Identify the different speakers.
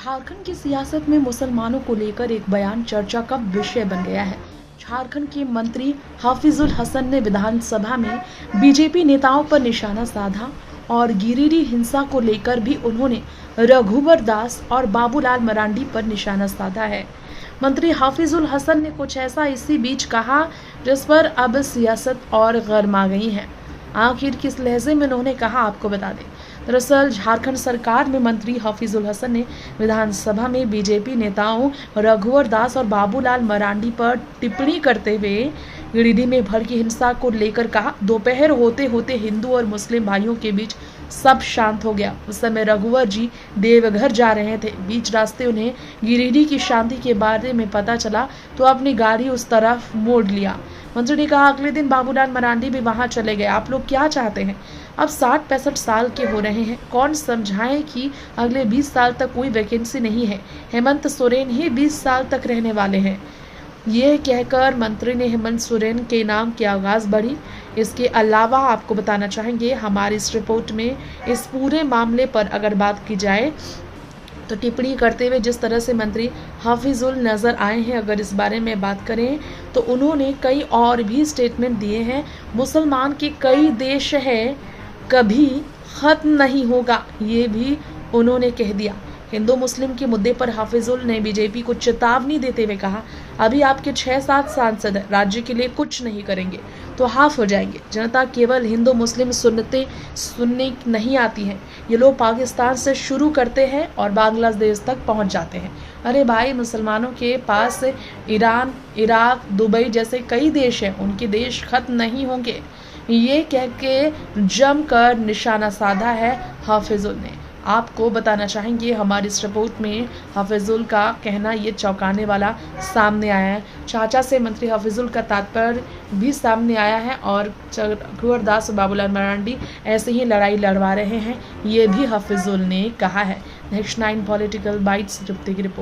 Speaker 1: झारखंड की सियासत में मुसलमानों को लेकर एक बयान चर्चा का विषय बन गया है। झारखंड के मंत्री हाफिजुल हसन ने विधानसभा में बीजेपी नेताओं पर निशाना साधा और गिरिडीह हिंसा को लेकर भी उन्होंने रघुवर दास और बाबूलाल मरांडी पर निशाना साधा है। मंत्री हाफिजुल हसन ने कुछ ऐसा इसी बीच कहा जिस पर अब सियासत और गर्मा गई है। आखिर किस लहजे में उन्होंने कहा, आपको बता दें। दरअसल झारखंड सरकार में मंत्री हाफिजुल हसन ने विधानसभा में बीजेपी नेताओं रघुवर दास और बाबूलाल मरांडी पर टिप्पणी करते हुए गिरिडीह में भड़की हिंसा को लेकर कहा, दोपहर होते होते हिंदू और मुस्लिम भाइयों के बीच सब शांत हो गया। उस समय रघुवर जी देवघर जा रहे थे। बीच रास्ते उन्हें गिरिडीह की शांति के बारे में पता चला तो अपनी गाड़ी उस तरफ मोड़ लिया। मंत्री ने कहा, अगले दिन बाबूलाल मरांडी भी वहां चले गए। आप लोग क्या चाहते हैं? अब 60-65 साल के हो रहे हैं, कौन समझाएं कि अगले 20 साल तक कोई वैकेंसी नहीं है। हेमंत सोरेन ही 20 साल तक रहने वाले हैं। ये कहकर मंत्री ने हेमंत सोरेन के नाम की आवाज़ बढ़ी। इसके अलावा आपको बताना चाहेंगे, हमारी इस रिपोर्ट में इस पूरे मामले पर अगर बात की जाए तो टिप्पणी करते हुए जिस तरह से मंत्री हाफिजुल नज़र आए हैं, अगर इस बारे में बात करें तो उन्होंने कई और भी स्टेटमेंट दिए हैं। मुसलमान के कई देश हैं, कभी ख़त्म नहीं होगा, ये भी उन्होंने कह दिया। हिंदू मुस्लिम के मुद्दे पर हाफिजुल ने बीजेपी को चेतावनी देते हुए कहा, अभी आपके 6-7 सांसद राज्य के लिए कुछ नहीं करेंगे तो हाफ हो जाएंगे। जनता केवल हिंदू मुस्लिम सुनने नहीं आती है। ये लोग पाकिस्तान से शुरू करते हैं और बांग्लादेश तक पहुंच जाते हैं। अरे भाई, मुसलमानों के पास ईरान, इराक, दुबई जैसे कई देश हैं, उनके देश खत्म नहीं होंगे। ये कह के जमकर निशाना साधा है हाफिजुल ने। आपको बताना चाहेंगे, हमारी इस रिपोर्ट में हाफिजुल का कहना ये चौंकाने वाला सामने आया है। चाचा से मंत्री हाफिजुल का तात्पर्य भी सामने आया है और रघुवर दास और बाबूलाल मरांडी ऐसे ही लड़ाई लड़वा रहे हैं, ये भी हाफिजुल ने कहा है। नेक्स्ट 9 पॉलिटिकल बाइट्स, तृप्ति की रिपोर्ट।